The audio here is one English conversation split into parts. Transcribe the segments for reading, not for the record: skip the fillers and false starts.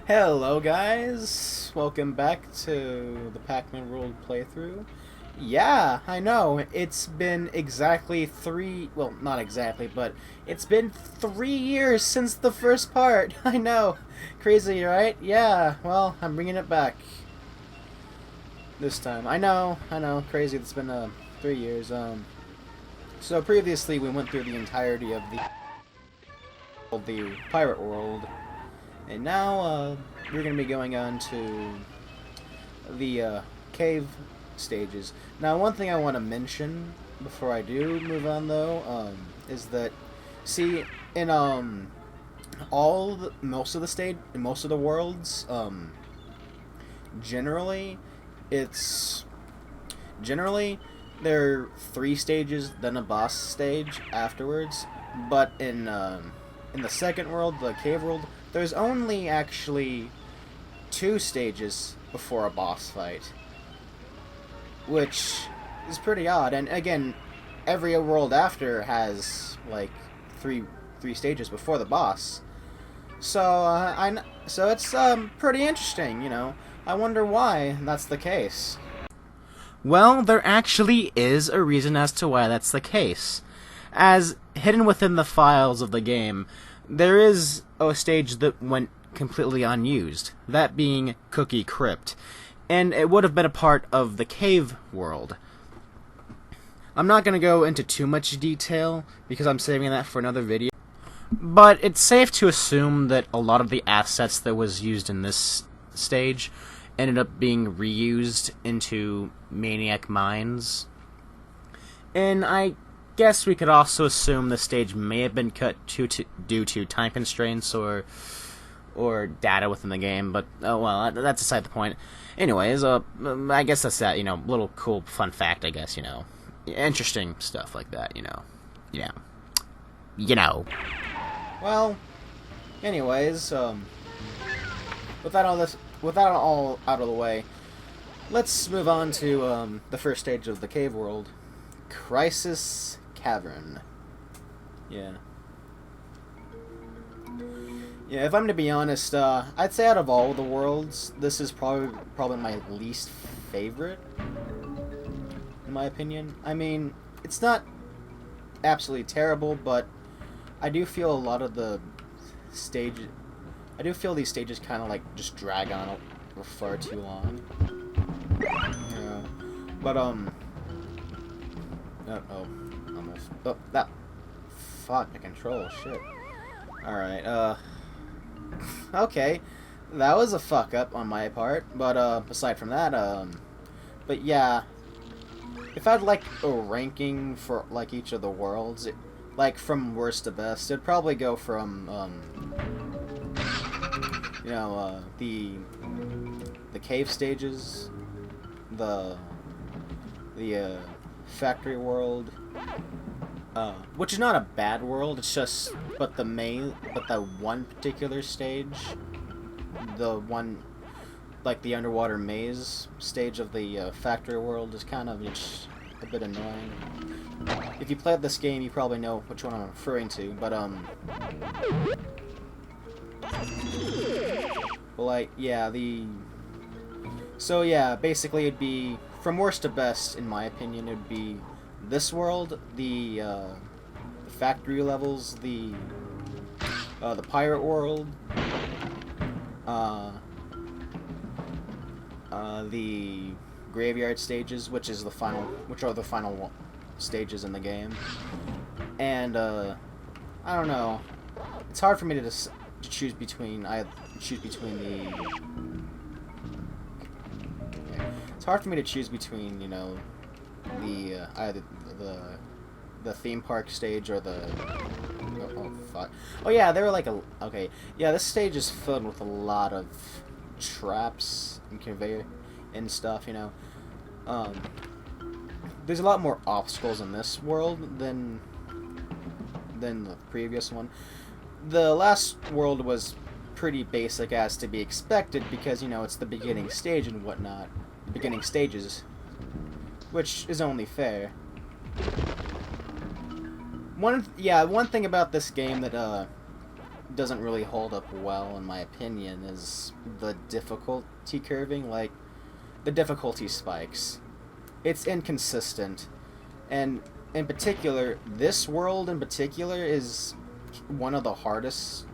Hello guys, welcome back to the Pac Man world playthrough. Yeah, I know, it's been exactly well, not exactly, but it's been 3 years since the first part. I know, crazy, right? Yeah, well, I'm bringing it back this time. I know, crazy, it's been 3 years. So previously we went through the entirety of the pirate world. And now, we're going to be going on to the cave stages. Now, one thing I want to mention before I do move on, though, is that, see, in most of the worlds, generally, generally there are 3 stages, then a boss stage afterwards. But in the second world, the cave world, there's only actually 2 stages before a boss fight, which is pretty odd. And again, every world after has like three stages before the boss. So so it's pretty interesting, you know. I wonder why that's the case. Well, there actually is a reason as to why that's the case. As hidden within the files of the game, there is a stage that went completely unused, that being Cookie Crypt, and it would have been a part of the cave world. I'm not going to go into too much detail, because I'm saving that for another video, but it's safe to assume that a lot of the assets that was used in this stage ended up being reused into Maniac Mines, and I guess we could also assume the stage may have been cut due to time constraints or data within the game, but oh well, that's aside the point. Anyways, I guess that's that, you know, little cool fun fact, I guess, you know. Interesting stuff like that, you know. Yeah. You know. Well, anyways, with that all out of the way, let's move on to the first stage of the cave world, Crisis Cavern. Yeah, if I'm to be honest, I'd say out of all the worlds, this is probably my least favorite, in my opinion. I mean, it's not absolutely terrible, but I do feel a lot of the stages... I do feel these stages kind of like just drag on for far too long. Yeah, but almost. Oh, that. Fuck, the control, shit. Alright, okay. That was a fuck up on my part, but, aside from that, but yeah. If I'd like a ranking for, like, each of the worlds, like, from worst to best, it'd probably go from, you know, the cave stages, the factory world, which is not a bad world, it's just, but the one particular stage, the one, like the underwater maze stage of the factory world is kind of just a bit annoying. If you played this game, you probably know which one I'm referring to, but, well, like, yeah, so yeah, basically it'd be, from worst to best, in my opinion, it'd be this world, the factory levels, the pirate world, the graveyard stages, which are the final stages in the game, and I don't know. It's hard for me to choose between. It's hard for me to choose between, you know, the either the theme park stage or the oh fuck. Oh yeah, they were like okay. Yeah, this stage is filled with a lot of traps and conveyor and stuff, you know. There's a lot more obstacles in this world than the previous one. The last world was pretty basic, as to be expected, because, you know, it's the beginning stage and whatnot. Beginning stages, which is only fair. One thing about this game that doesn't really hold up well, in my opinion, is the difficulty curving. Like, the difficulty spikes. It's inconsistent. And in particular, this world in particular is one of the hardest,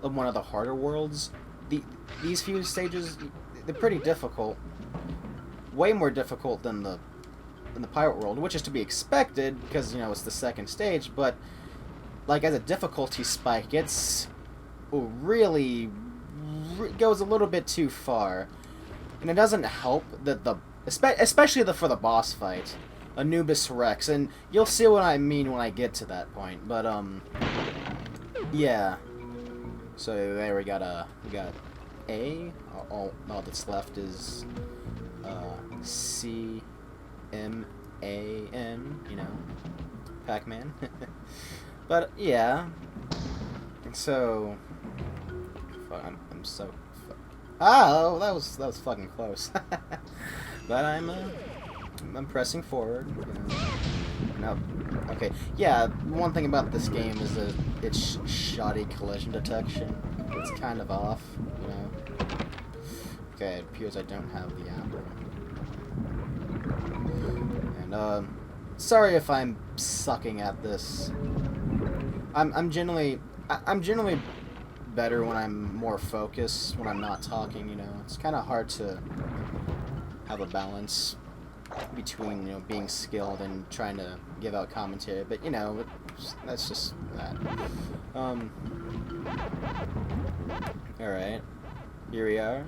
one of the harder worlds. These few stages, they're pretty difficult. Way more difficult than the pirate world, which is to be expected because, you know, it's the second stage, but like as a difficulty spike, it's really goes a little bit too far. And it doesn't help that especially for the boss fight, Anubis Rex, and you'll see what I mean when I get to that point. But yeah. So there we got A. All that's left is C M A N. You know, Pac Man. But yeah. So I'm so. Oh, that was fucking close. But I'm pressing forward. You know. No. Okay. Yeah. One thing about this game is that it's shoddy collision detection. It's kind of off. You know. Okay. It appears I don't have the apple. And sorry if I'm sucking at this. I'm generally better when I'm more focused, when I'm not talking, you know. It's kind of hard to have a balance between, you know, being skilled and trying to give out commentary, but, you know, that's just that. Alright. Here we are.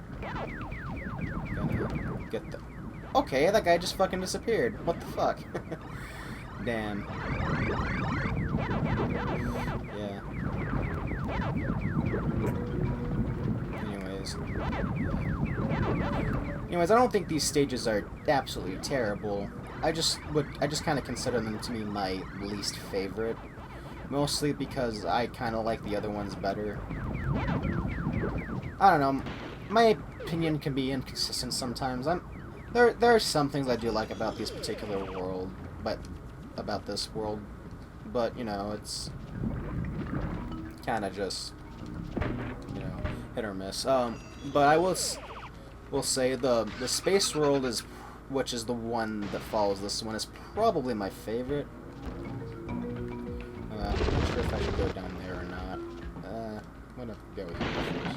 Gonna get the... Okay, that guy just fucking disappeared. What the fuck? Damn. Yeah. Anyways, I don't think these stages are absolutely terrible. I just kind of consider them to be my least favorite, mostly because I kind of like the other ones better. I don't know. My opinion can be inconsistent sometimes. There are some things I do like about this particular world, about this world, but you know, it's kind of just, you know, hit or miss. But I will say the space world which is the one that follows this one, is probably my favorite. I'm not sure if I should go down there or not. I'm gonna go here first.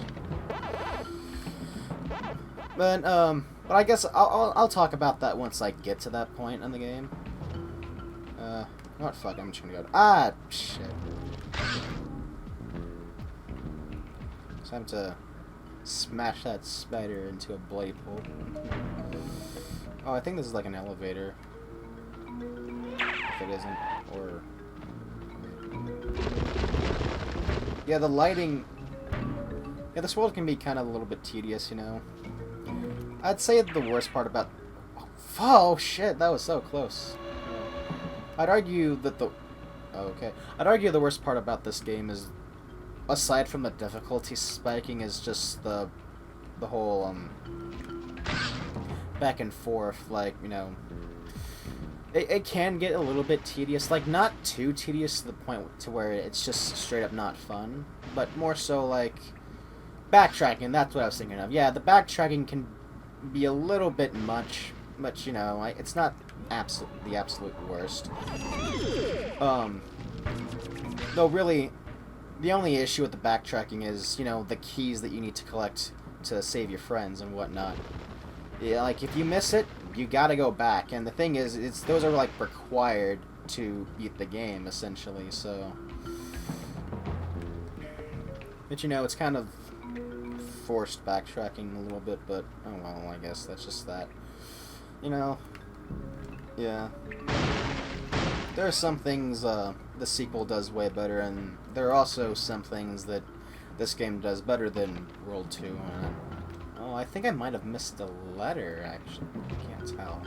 But I guess I'll talk about that once I get to that point in the game. What fuck? I'm just gonna go. Ah, shit. It's time to smash that spider into a blade pole. Oh, I think this is like an elevator. If it isn't, or... Yeah, the lighting... Yeah, this world can be kind of a little bit tedious, you know. I'd say the worst part about... Oh, shit, that was so close. I'd argue that the... Okay. I'd argue the worst part about this game is, aside from the difficulty spiking, is just the whole, back and forth, like, you know... It can get a little bit tedious, like, not too tedious to the point to where it's just straight up not fun, but more so, like, backtracking, that's what I was thinking of. Yeah, the backtracking can be a little bit much, but, you know, it's not the absolute worst. Though really, the only issue with the backtracking is, you know, the keys that you need to collect to save your friends and whatnot. Yeah, like, if you miss it, you gotta go back, and the thing is, those are, like, required to beat the game, essentially, so... But, you know, it's kind of forced backtracking a little bit, but, oh well, I guess that's just that. You know, yeah. There are some things the sequel does way better, and there are also some things that this game does better than World 2. Oh, I think I might have missed a letter, actually. I can't tell.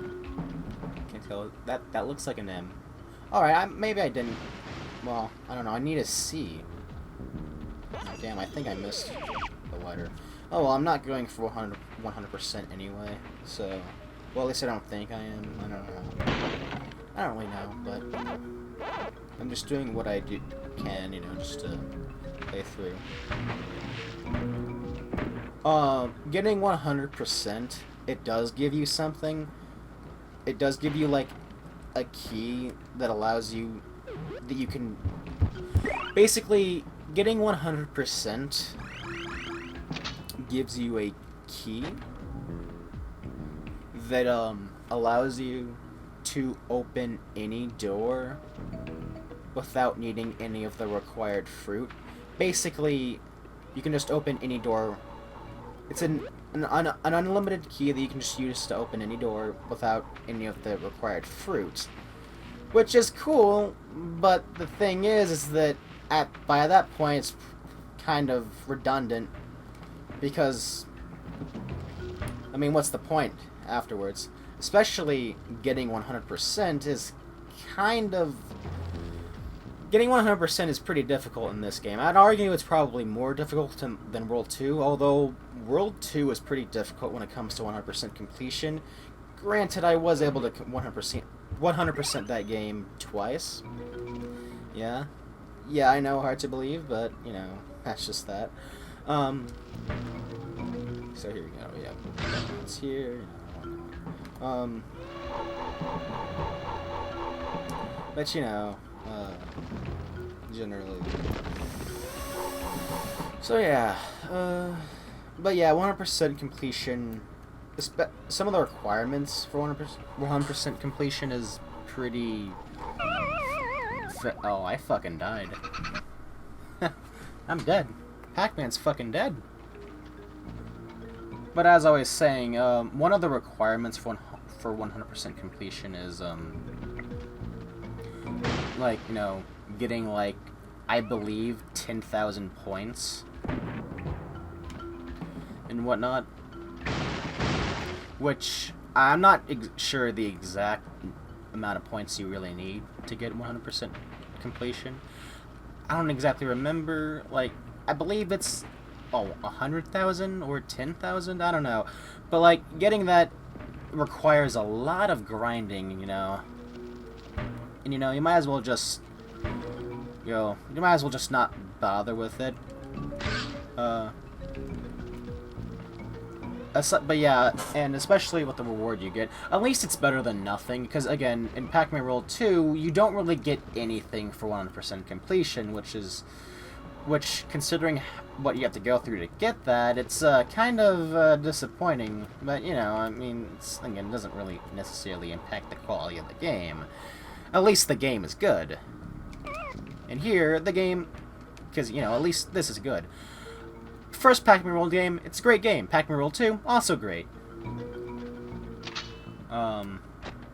Can't tell. That looks like an M. Alright, maybe I didn't... Well, I don't know. I need a C. Oh, damn, I think I missed the letter. Oh, well, I'm not going for 100% anyway, so... Well, at least I don't think I am. I don't know. I don't really know, but... I'm just doing what I can, you know, just to playthrough. Getting 100%, it does give you something. It does give you, like, a key that allows you... that you can... Basically, getting 100% gives you a key that, allows you to open any door without needing any of the required fruit. Basically, you can just open any door. It's an unlimited key that you can just use to open any door without any of the required fruit. Which is cool, but the thing is that by that point it's kind of redundant, because, I mean, what's the point afterwards? Especially getting 100% is kind of... Getting 100% is pretty difficult in this game. I'd argue it's probably more difficult than World 2, although World 2 is pretty difficult when it comes to 100% completion. Granted, I was able to 100% that game twice. Yeah. Yeah, I know, hard to believe, but, you know, that's just that. So here we go, yeah. It's here, but, you know, generally. So yeah, but yeah, 100% completion. Some of the requirements for 100% completion is pretty. Oh, I fucking died. I'm dead. Pac Man's fucking dead. But as I was saying, one of the requirements for 100% completion is like, you know, getting, like, I believe 10,000 points and whatnot, which I'm not sure the exact amount of points you really need to get 100% completion. I don't exactly remember, like, I believe it's 100,000 or 10,000, I don't know, but, like, getting that requires a lot of grinding, you know. And, you know, you might as well just, you might as well just not bother with it. But yeah, and especially with the reward you get, at least it's better than nothing, because, again, in Pac Man World 2, you don't really get anything for 100% completion, which, considering what you have to go through to get that, it's kind of disappointing. But, you know, I mean, again, it doesn't really necessarily impact the quality of the game. At least the game is good. And here, the game, because, you know, at least this is good. First Pac Man World game, it's a great game. Pac Man World 2, also great.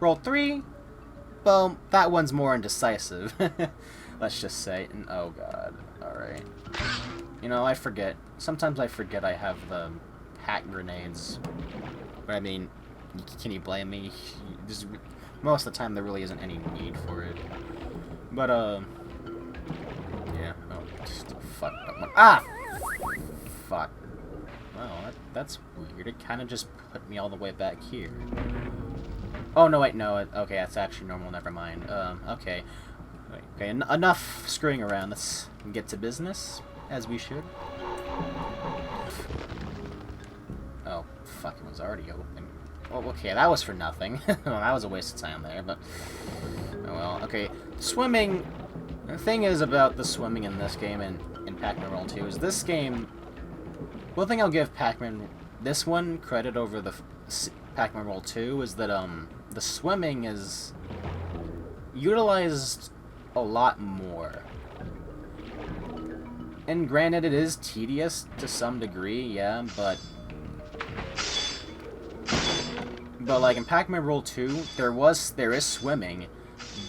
World 3, well, that one's more indecisive. Let's just say. And, oh god, alright. You know, I forget. Sometimes I forget I have the hat grenades. But I mean, can you blame me? Most of the time there really isn't any need for it. But, yeah. Oh, just fuck up one. Ah! Fuck. Well, that's weird. It kind of just put me all the way back here. Oh, no, wait, no. Okay, that's actually normal. Never mind. Okay. Okay, enough screwing around. Let's get to business, as we should. Oh, fuck, it was already open. Well, okay, that was for nothing. Well, that was a waste of time there, but... Oh, well, okay. Swimming... The thing is about the swimming in this game and in Pac Man World 2 is this game... One thing I'll give Pac Man... This one credit over the Pac Man World 2 is that, the swimming is... utilized a lot more. And granted, it is tedious to some degree, yeah, but like in Pac Man World 2, there is swimming,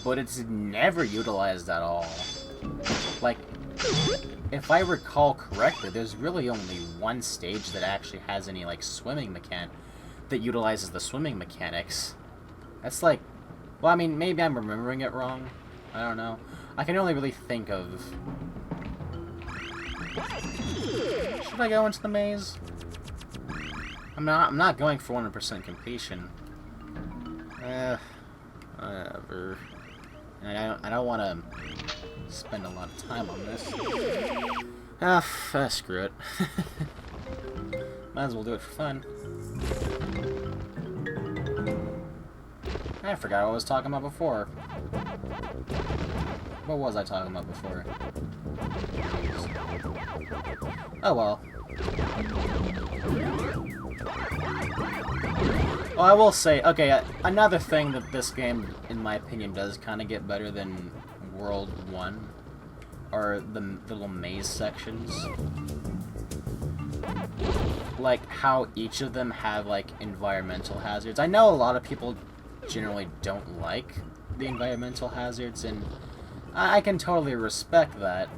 but it's never utilized at all. Like, if I recall correctly, there's really only one stage that actually has any, like, swimming that utilizes the swimming mechanics. That's like, well, I mean, maybe I'm remembering it wrong. I don't know. I can only really think of... Should I go into the maze? I'm not going for 100% completion. Whatever. I don't want to spend a lot of time on this. Screw it. Might as well do it for fun. I forgot what I was talking about before. What was I talking about before? Oh well. Well, I will say, okay, another thing that this game, in my opinion, does kind of get better than World 1 are the little maze sections. Like, how each of them have, like, environmental hazards. I know a lot of people generally don't like the environmental hazards, and I can totally respect that.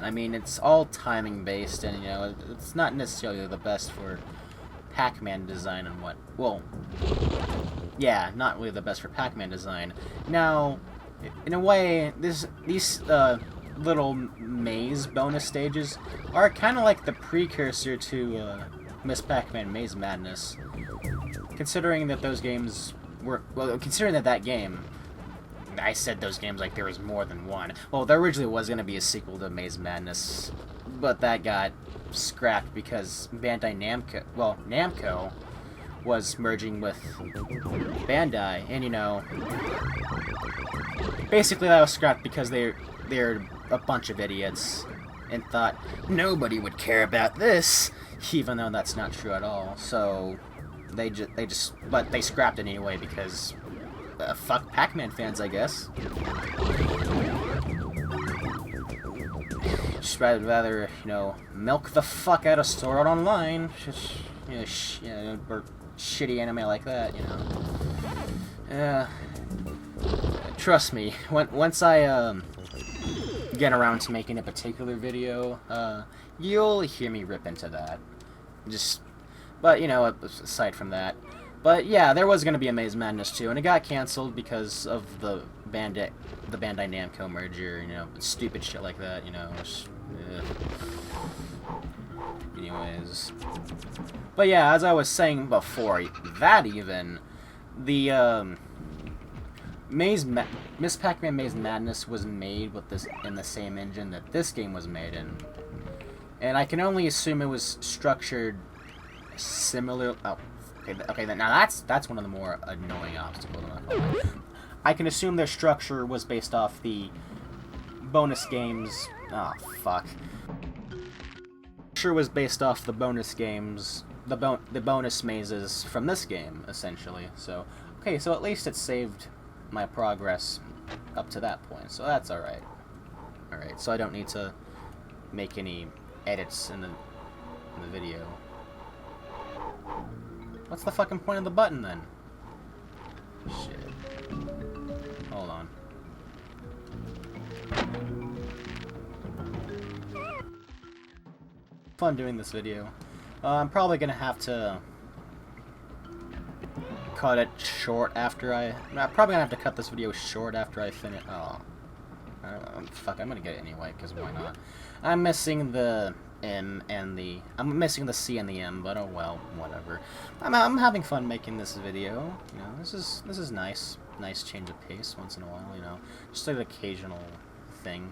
I mean, it's all timing based, and, you know, it's not necessarily the best for Pac Man design and what. Well, yeah, not really the best for Pac Man design. Now, in a way, these little maze bonus stages are kind of like the precursor to Miss Pac Man Maze Madness. Considering that those games were. Well, considering that game. I said those games like there was more than one. Well, there originally was going to be a sequel to Maze Madness, but that got scrapped because Bandai Namco, well, Namco was merging with Bandai, and you know, basically that was scrapped because they're a bunch of idiots and thought nobody would care about this, even though that's not true at all. So they scrapped it anyway because fuck Pac Man fans, I guess. Just rather, you know, milk the fuck out of Sword Art Online, or shitty anime like that, you know. Trust me, once I get around to making a particular video, you'll hear me rip into that. But you know, aside from that. But yeah, there was gonna be a Maze Madness 2, and it got canceled because of the Bandai Namco merger, you know, stupid shit like that, you know. Anyways. But yeah, as I was saying before, that even, the Miss Pac Man Maze Madness was made with this in the same engine that this game was made in. And I can only assume it was structured similar. Oh. Okay, now that's one of the more annoying obstacles. I can assume their structure was based off the bonus games. Oh fuck. Structure was based off the bonus games, the bonus mazes from this game, essentially. So okay, so at least it saved my progress up to that point. So that's all right. All right, so I don't need to make any edits in the video. What's the fucking point of the button, then? Shit. Hold on. Fun doing this video. I'm probably gonna have to cut it short after I'm probably gonna have to cut this video short after I finish. Oh. Fuck, I'm gonna get it anyway, because why not? I'm missing the M and I'm missing the C and the M, but oh well, whatever. I'm having fun making this video. You know, this is nice change of pace once in a while. You know, just an occasional thing.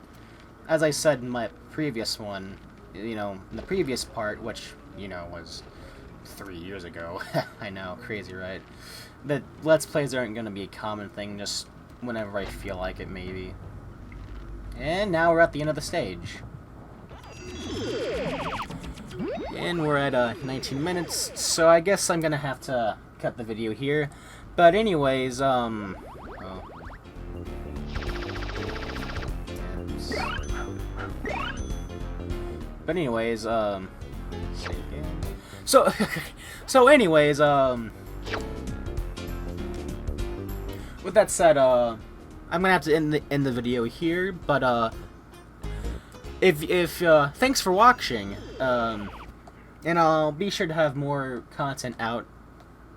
As I said in my previous one, you know, in the previous part, which you know was 3 years ago. I know, crazy, right? That Let's Plays aren't gonna be a common thing. Just whenever I feel like it, maybe. And now we're at the end of the stage. And we're at 19 minutes, so I guess I'm gonna have to cut the video here. But anyways, oh. But anyways, so anyways, with that said, I'm gonna have to end the video here, but if thanks for watching, and I'll be sure to have more content out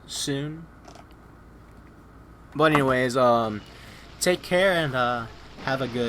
soon. But anyways, take care and have a good